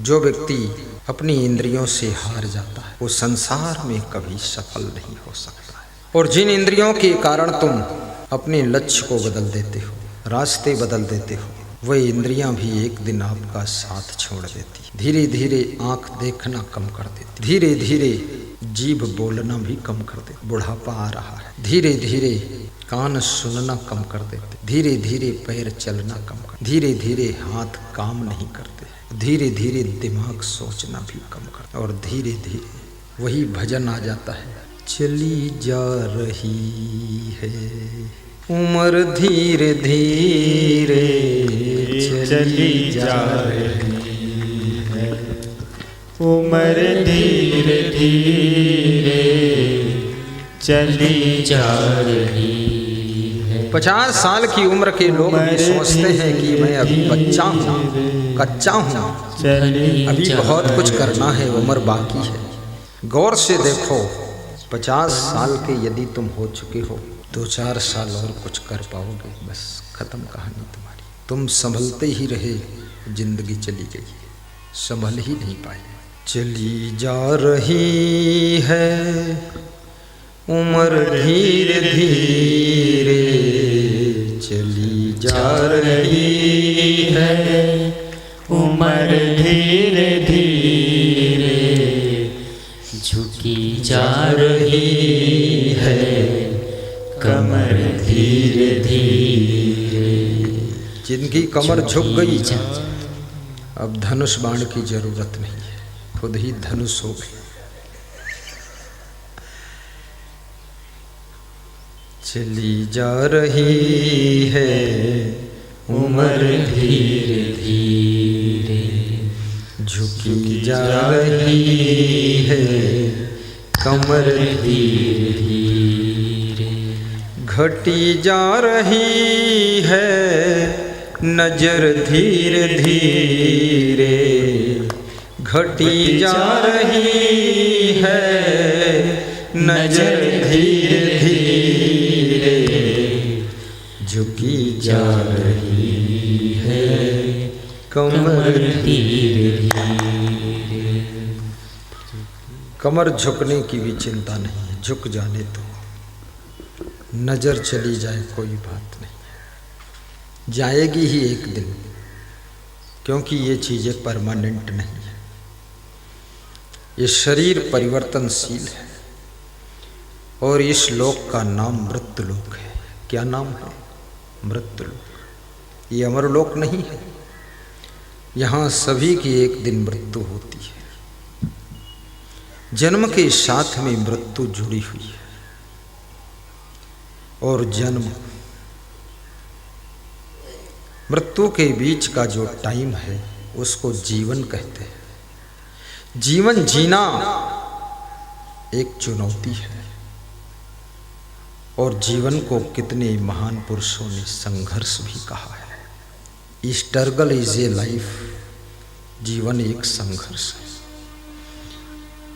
जो व्यक्ति अपनी इंद्रियों से हार जाता है वो संसार में कभी सफल नहीं हो सकता है। और जिन इंद्रियों के कारण तुम अपने लक्ष्य को बदल देते हो, रास्ते बदल देते हो, वह इंद्रियां भी एक दिन आपका साथ छोड़ देती। धीरे धीरे आंख देखना कम कर देती, धीरे धीरे जीभ बोलना भी कम कर देती। बुढ़ापा आ रहा है, धीरे धीरे कान सुनना कम कर देते, धीरे धीरे पैर चलना कम कर, धीरे धीरे हाथ काम नहीं करते, धीरे धीरे दिमाग सोचना भी कम कर, और धीरे धीरे वही भजन आ जाता है, चली जा रही है उम्र धीरे धीरे चली जा रही है उम्र धीरे धीरे चली जा रही है। 50 साल की उम्र के लोग भी सोचते हैं कि मैं अभी बच्चा हूँ, कच्चा हूँ, अभी बहुत कुछ करना है, उम्र बाकी है। गौर से देखो, 50 साल के यदि तुम हो चुके हो, 2-4 साल और कुछ कर पाओगे, बस खत्म कहानी तुम्हारी। तुम संभलते ही रहे, जिंदगी चली गई, संभल ही नहीं पाए। चली जा रही है उम्र धीरे धीरे चली जा रही है उम्र धीरे धीरे झुकी जा रही है कमर धीरे धीरे। जिनकी कमर झुक गई अब धनुष बाण की जरूरत नहीं है, खुद ही धनुष हो गई। चली जा रही है उम्र धीरे धीरे झुकी जा रही है कमर धीरे धीरे घटी जा रही है नजर धीरे धीरे घटी जा रही है नजर धीरे धीरे झुकी जा रही है कमर धीरे धीरे। कमर झुकने की भी चिंता नहीं है, झुक जाने तो नजर चली जाए कोई बात नहीं है, जाएगी ही एक दिन, क्योंकि ये चीजें परमानेंट नहीं है। ये शरीर परिवर्तनशील है और इस लोक का नाम मृत्युलोक है। क्या नाम है? मृत्युलोक। ये अमरलोक नहीं है, यहाँ सभी की एक दिन मृत्यु होती है। जन्म के साथ में मृत्यु जुड़ी हुई है और जन्म मृत्यु के बीच का जो टाइम है उसको जीवन कहते हैं। जीवन जीना एक चुनौती है और जीवन को कितने महान पुरुषों ने संघर्ष भी कहा है। स्ट्रगल इज ए लाइफ, जीवन एक संघर्ष है।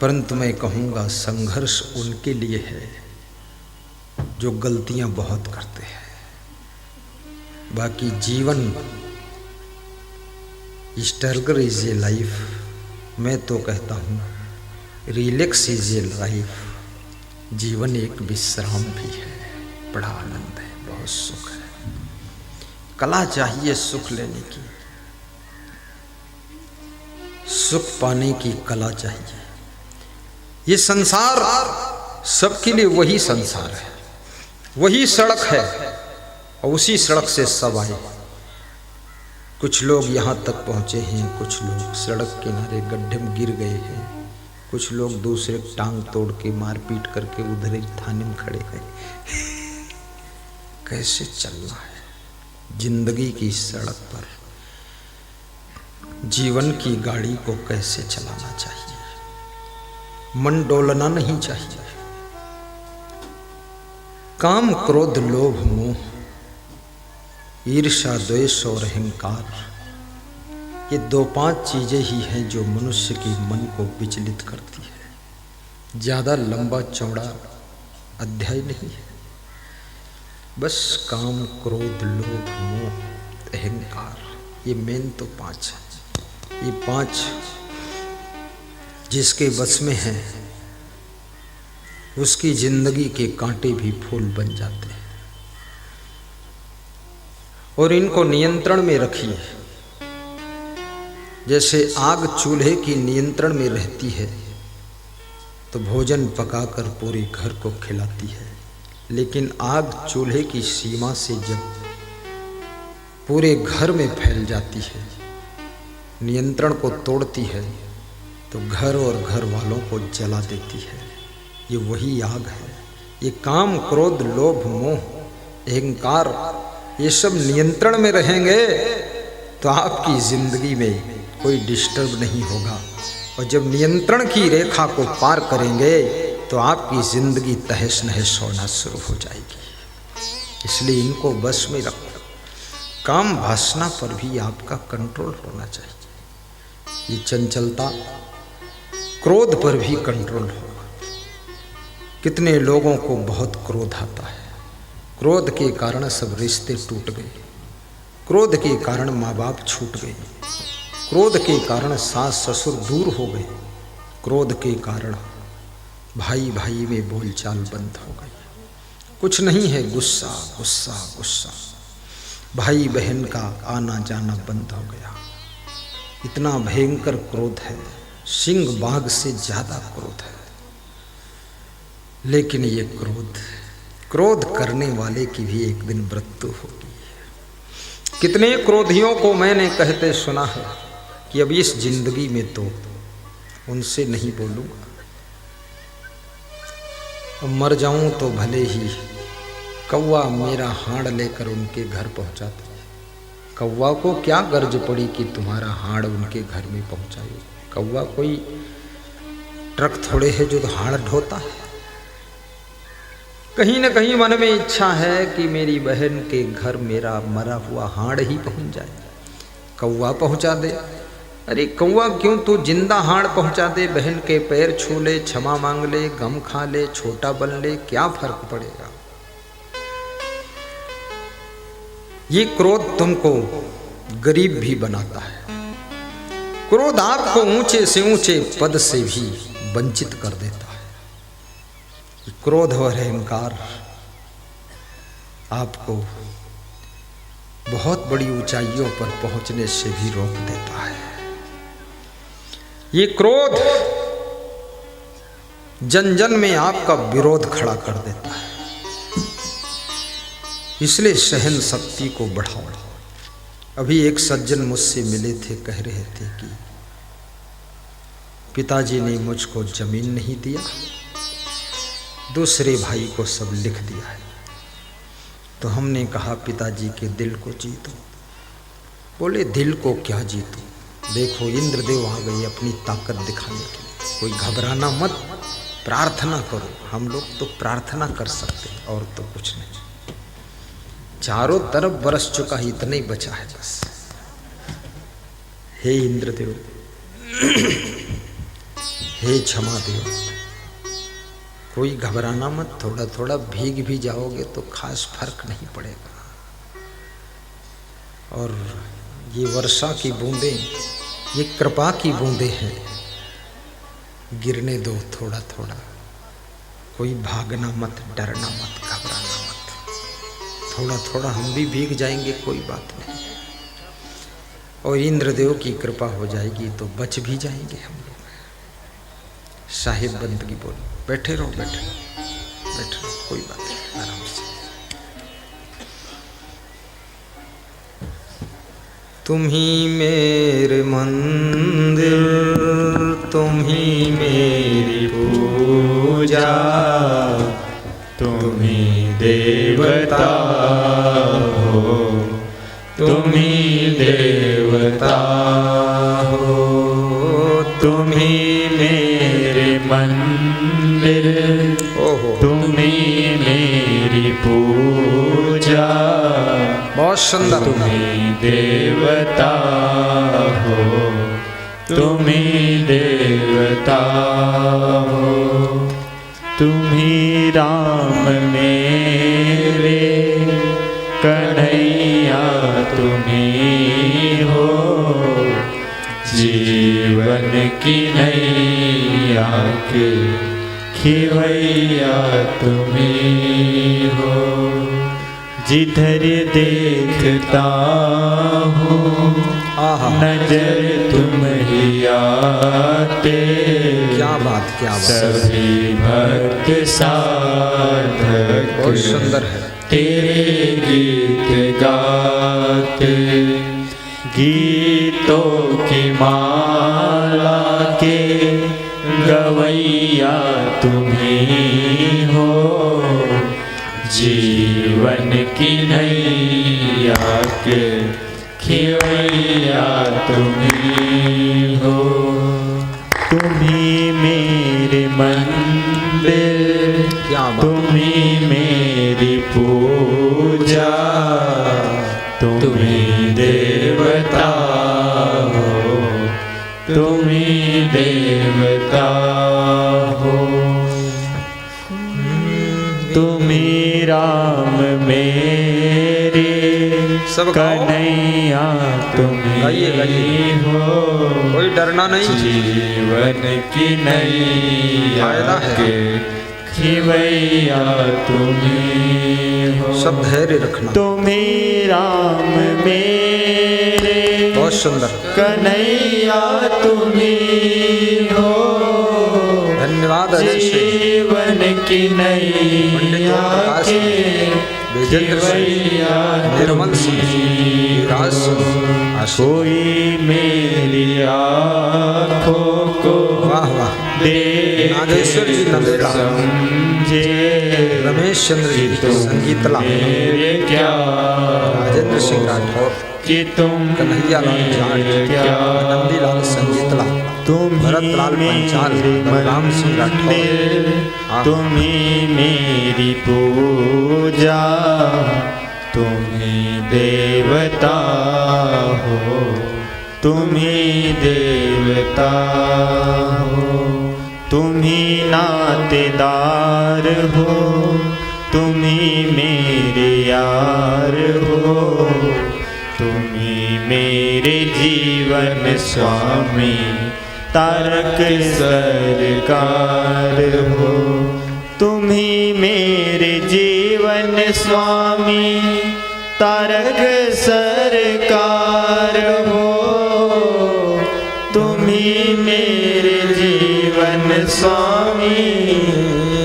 परंतु मैं कहूँगा संघर्ष उनके लिए है जो गलतियाँ बहुत करते हैं। बाकी जीवन स्ट्रगल इज ए लाइफ, मैं तो कहता हूँ रिलैक्स इज ए लाइफ। जीवन एक विश्राम भी है, बड़ा आनंद है, बहुत सुख है। कला चाहिए सुख लेने की, सुख पाने की कला चाहिए। ये संसार सबके लिए वही संसार है, वही सड़क है और उसी सड़क से सब आए। कुछ लोग यहाँ तक पहुँचे हैं, कुछ लोग सड़क किनारे गड्ढे में गिर गए हैं, कुछ लोग दूसरे टांग तोड़ के मारपीट करके उधर ही थाने में खड़े हैं। कैसे चलना है जिंदगी की सड़क पर? जीवन की गाड़ी को कैसे चलाना चाहिए? मन डोलना नहीं चाहिए। काम, क्रोध, लोभ, मोह, ईर्ष्या, द्वेष और अहंकार, ये 2-5 चीजें ही हैं जो मनुष्य के मन को विचलित करती है। ज़्यादा लंबा चौड़ा अध्याय नहीं है, बस काम, क्रोध, लोभ, मोह, अहंकार, ये मेन तो 5 है। ये 5 जिसके बस में है उसकी जिंदगी के कांटे भी फूल बन जाते हैं। और इनको नियंत्रण में रखिए। जैसे आग चूल्हे की नियंत्रण में रहती है तो भोजन पकाकर पूरे घर को खिलाती है, लेकिन आग चूल्हे की सीमा से जब पूरे घर में फैल जाती है, नियंत्रण को तोड़ती है, तो घर और घर वालों को जला देती है। ये वही आग है। ये काम, क्रोध, लोभ, मोह, अहंकार, ये सब नियंत्रण में रहेंगे तो आपकी जिंदगी में कोई डिस्टर्ब नहीं होगा। और जब नियंत्रण की रेखा को पार करेंगे तो आपकी जिंदगी तहस नहस होना शुरू हो जाएगी। इसलिए इनको बस में रखो। काम वासना पर भी आपका कंट्रोल होना चाहिए। ये चंचलता, क्रोध पर भी कंट्रोल होगा। कितने लोगों को बहुत क्रोध आता है, क्रोध के कारण सब रिश्ते टूट गए, क्रोध के कारण माँ बाप छूट गए, क्रोध के कारण सास ससुर दूर हो गए, क्रोध के कारण भाई भाई में बोलचाल बंद हो गई। कुछ नहीं है, गुस्सा गुस्सा गुस्सा, भाई बहन का आना जाना बंद हो गया। इतना भयंकर क्रोध है, सिंह बाघ से ज्यादा क्रोध है। लेकिन ये क्रोध करने वाले की भी एक दिन मृत्यु होगी। कितने क्रोधियों को मैंने कहते सुना है कि अब इस जिंदगी में तो उनसे नहीं बोलूंगा, अब मर जाऊं तो भले ही कौवा मेरा हाड़ लेकर उनके घर पहुंचाता। कौवा को क्या गर्ज पड़ी कि तुम्हारा हाड़ उनके घर में पहुंचाए। कौवा कोई ट्रक थोड़े है जो हाड़ ढोता है। कहीं न कहीं मन में इच्छा है कि मेरी बहन के घर मेरा मरा हुआ हाड़ ही पहुंच जाए, कौवा पहुंचा दे। अरे कौवा क्यों, तू जिंदा हाड़ पहुंचा दे, बहन के पैर छू ले, क्षमा मांग ले, गम खा ले, छोटा बन ले, क्या फर्क पड़ेगा। ये क्रोध तुमको गरीब भी बनाता है। क्रोध आपको ऊंचे से ऊंचे पद से भी वंचित कर देता है। क्रोध और अहंकार आपको बहुत बड़ी ऊंचाइयों पर पहुंचने से भी रोक देता है। ये क्रोध जन जन में आपका विरोध खड़ा कर देता है। इसलिए सहन शक्ति को बढ़ाओ। अभी एक सज्जन मुझसे मिले थे, कह रहे थे कि पिताजी ने मुझको जमीन नहीं दिया, दूसरे भाई को सब लिख दिया है। तो हमने कहा पिताजी के दिल को जीतो। बोले दिल को क्या जीतो, देखो इंद्रदेव आ गए अपनी ताकत दिखाने के लिए। कोई घबराना मत, प्रार्थना करो। हम लोग तो प्रार्थना कर सकते हैं और तो कुछ नहीं। चारों तरफ बरस चुका है, इतना ही बचा है बस। हे इंद्रदेव, हे क्षमा देव, कोई घबराना मत, थोड़ा थोड़ा भीग भी जाओगे तो खास फर्क नहीं पड़ेगा। और ये वर्षा की बूंदें, ये कृपा की बूंदें हैं, गिरने दो थोड़ा थोड़ा। कोई भागना मत, डरना मत, घबराना मत। थोड़ा थोड़ा हम भी भीग जाएंगे, कोई बात नहीं। और इंद्रदेव की कृपा हो जाएगी तो बच भी जाएंगे हम लोग। साहिब बंदगी बोलो, बैठे रहो बैठे रहो बैठे रहो, कोई बात नहीं, आराम से। तुम ही मेरे मंदिर, तुम ही मेरी पूजा, तुम ही देवता हो, तुम ही देवता हो, तुम ही मेरे मंदिर, तुम ही मेरी पूजा, बहुत सुंदर। तुम ही देवता हो, तुम ही देवता हो, तुम ही राम मेरे कन्हैया, तुम ही हो, जी की नैया के खिवैया तुम्ही हो। जिधर देखता हूँ नजर तुम ही आते। क्या बात, क्या बात। सभी भक्त साधक बहुत सुंदर है। तेरे गीत गाते। गीतों की माला के गवैया तुम्ही हो। जीवन की नैया के खिवैया तुम्ही हो। तुम्ही मेरे मंदिर, तुम्ही मेरी पूजा। तुम्ही देवता हो, तुम्ही देवता हो। तुम्ही राम मेरे कन्हैया तुम्ही हो। कोई डरना नहीं। जीवन की नैया के खिवैया तुम्ही हो। सब धैर्य रखना। तुम्ही राम मेरे बहुत सुंदर। कन्हैया तुम्ही हो। धन्यवाद। जीवन की नैया के खिवैया निर्मल कोई मेरी आँखों को वाह वाह नागेश्वर जी नंदेड़ा समझे। रमेश चंद्र जी संगीतला क्या राजेंद्र सिंह राठौर कि तुम कन्हैया लाल जाट नंदी लाल संगीतला भरत लाल पंचाल बलराम सिंह राठौर। तुम्ही मेरी पूजा। तुम्ही देवता हो, तुम्ही देवता हो। तुम्ही नातेदार हो, तुम्ही मेरे यार हो। तुम्ही मेरे जीवन स्वामी तारक सरकार हो। तुम्ही मेरे जीवन स्वामी तारक सरकार हो। तुम्ही मेरे जीवन स्वामी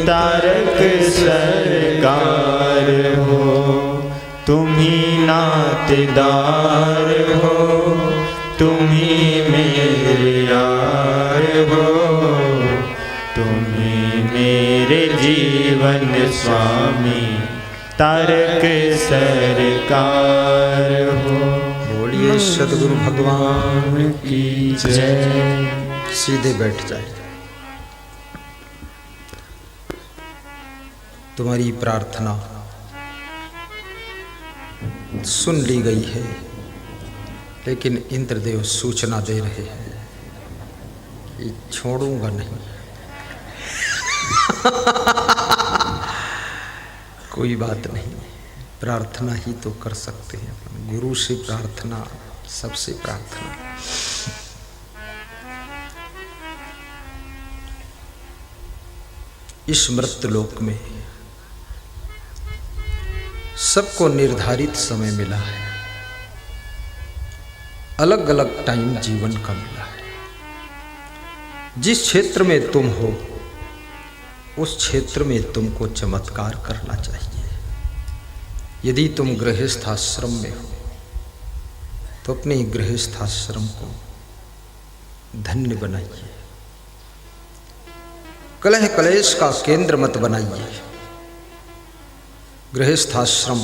तारक सरकार हो। तुम्ही नातेदार हो, तुम्ही मेरे यार हो। तुम्ही मेरे जीवन स्वामी तारक सरकार हो। बोलिए सद्गुरु भगवान की जय। सीधे बैठ जाए। तुम्हारी प्रार्थना सुन ली गई है, लेकिन इंद्रदेव सूचना दे रहे हैं कि छोड़ूंगा नहीं। कोई बात नहीं, प्रार्थना ही तो कर सकते हैं। गुरु से प्रार्थना, सबसे प्रार्थना। इस मृत्युलोक में सबको निर्धारित समय मिला है, अलग अलग टाइम जीवन का मिला है। जिस क्षेत्र में तुम हो उस क्षेत्र में तुमको चमत्कार करना चाहिए। यदि तुम गृहस्थाश्रम में हो तो अपने गृहस्थाश्रम को धन्य बनाइए। कलह कलेश का केंद्र मत बनाइए। गृहस्थाश्रम,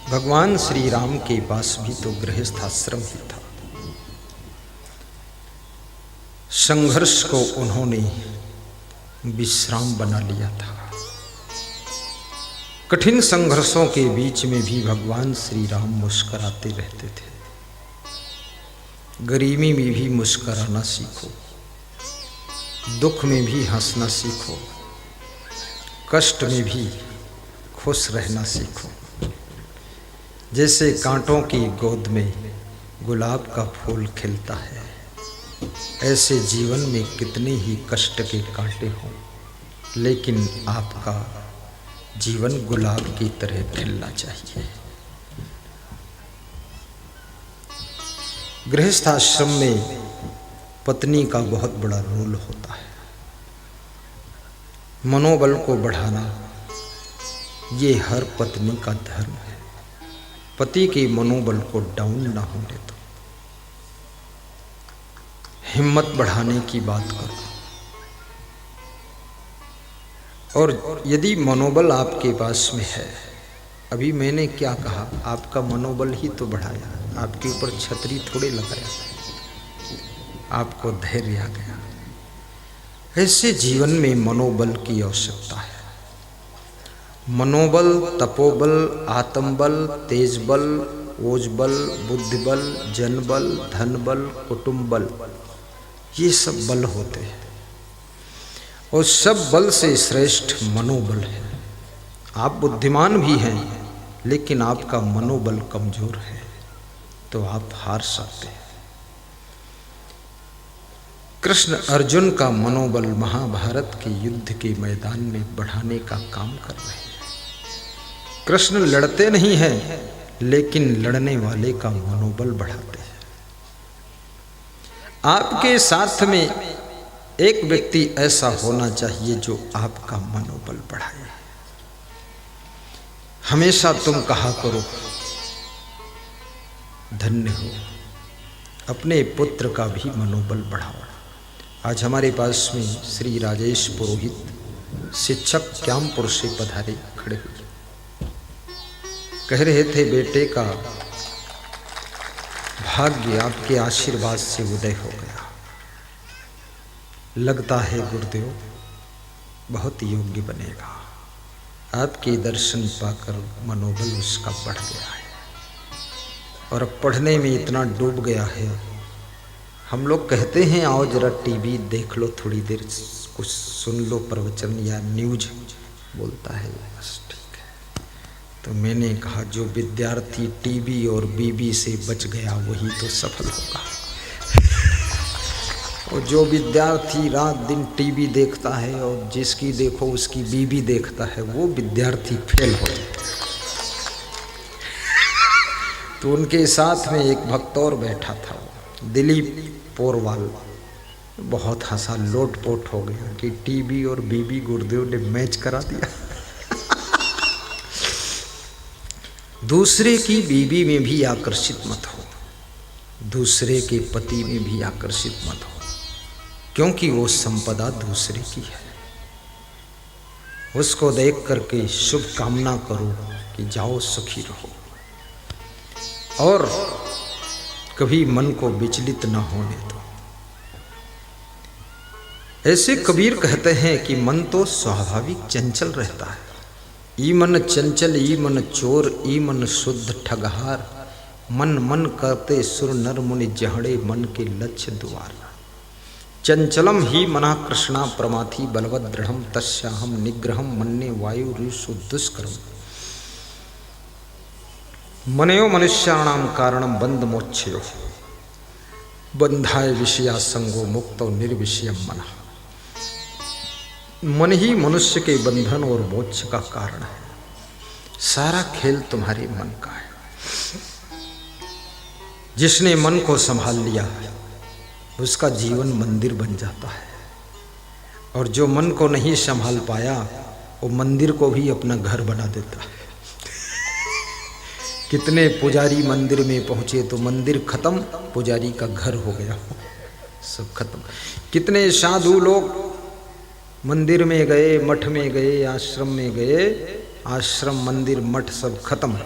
भगवान श्री राम के पास भी तो गृहस्थाश्रम ही था। संघर्ष को उन्होंने विश्राम बना लिया था। कठिन संघर्षों के बीच में भी भगवान श्री राम मुस्कुराते रहते थे। गरीबी में भी मुस्कुराना सीखो, दुख में भी हंसना सीखो, कष्ट में भी खुश रहना सीखो। जैसे कांटों की गोद में गुलाब का फूल खिलता है। ऐसे जीवन में कितने ही कष्ट के कांटे हों, लेकिन आपका जीवन गुलाब की तरह खिलना चाहिए। गृहस्थ आश्रम में पत्नी का बहुत बड़ा रोल होता है। मनोबल को बढ़ाना ये हर पत्नी का धर्म है। पति के मनोबल को डाउन ना होने दो, हिम्मत बढ़ाने की बात करो। और यदि मनोबल आपके पास में है, अभी मैंने क्या कहा, आपका मनोबल ही तो बढ़ाया, आपके ऊपर छतरी थोड़े लगाया, आपको धैर्य आ गया। ऐसे जीवन में मनोबल की आवश्यकता है। मनोबल, तपोबल, आत्मबल, तेजबल, ओजबल, बुद्धिबल, जनबल, धनबल, कुटुंबल, ये सब बल होते हैं और सब बल से श्रेष्ठ मनोबल है। आप बुद्धिमान भी हैं, लेकिन आपका मनोबल कमजोर है तो आप हार सकते हैं। कृष्ण अर्जुन का मनोबल महाभारत के युद्ध के मैदान में बढ़ाने का काम कर रहे हैं। कृष्ण लड़ते नहीं हैं, लेकिन लड़ने वाले का मनोबल बढ़ाते हैं। आपके साथ में एक व्यक्ति ऐसा होना चाहिए जो आपका मनोबल बढ़ाए। हमेशा तुम कहा करो धन्य हो। अपने पुत्र का भी मनोबल बढ़ाओ। आज हमारे पास में श्री राजेश पुरोहित शिक्षक क्यामपुर से पधारे खड़े हुए, कह रहे थे बेटे का भाग्य आपके आशीर्वाद से उदय हो गया। लगता है गुरुदेव बहुत योग्य बनेगा। आपके दर्शन पाकर मनोबल उसका बढ़ गया है और अब पढ़ने में इतना डूब गया है। हम लोग कहते हैं आओ जरा टीवी देख लो, थोड़ी देर कुछ सुन लो प्रवचन या न्यूज, बोलता है बस ठीक है। तो मैंने कहा जो विद्यार्थी टीवी और बीबी से बच गया वही तो सफल होगा, और जो विद्यार्थी रात दिन टीवी देखता है और जिसकी देखो उसकी बीबी देखता है वो विद्यार्थी फेल हो जाता है। तो उनके साथ में एक भक्त और बैठा था, दिलीप पोरवाल, बहुत हंसा, लोटपोट हो गया कि टीवी और बीबी गुरुदेव ने मैच करा दिया। दूसरे की बीबी में भी आकर्षित मत हो, दूसरे के पति में भी आकर्षित मत हो, क्योंकि वो संपदा दूसरे की है। उसको देख करके शुभ कामना करो कि जाओ सुखी रहो, और कभी मन को विचलित न होने दो। ऐसे कबीर कहते हैं कि मन तो स्वाभाविक चंचल रहता है। ई मन चंचल ई मन चोर, ई मन शुद्ध ठगहार, मन मन करते सुर नर मुनि जहड़े मन के लक्ष्य द्वार। चंचलम ही मना कृष्णा प्रमाथि बलवद दृढ़म तस्याहम निग्रहम मन्ने वायु ऋषु दुष्करम। मनयो मनुष्याणाम कारणम बंध मोक्षयो बंधाय विषया संगो मुक्तो निर्विषयम मना। मन ही मनुष्य के बंधन और मोक्ष का कारण है। सारा खेल तुम्हारे मन का है। जिसने मन को संभाल लिया उसका जीवन मंदिर बन जाता है, और जो मन को नहीं संभाल पाया वो मंदिर को भी अपना घर बना देता है। कितने पुजारी मंदिर में पहुंचे तो मंदिर खत्म, पुजारी का घर हो गया, सब खत्म। कितने साधु लोग मंदिर में गए, मठ में गए, आश्रम में गए, आश्रम मंदिर मठ सब खत्म।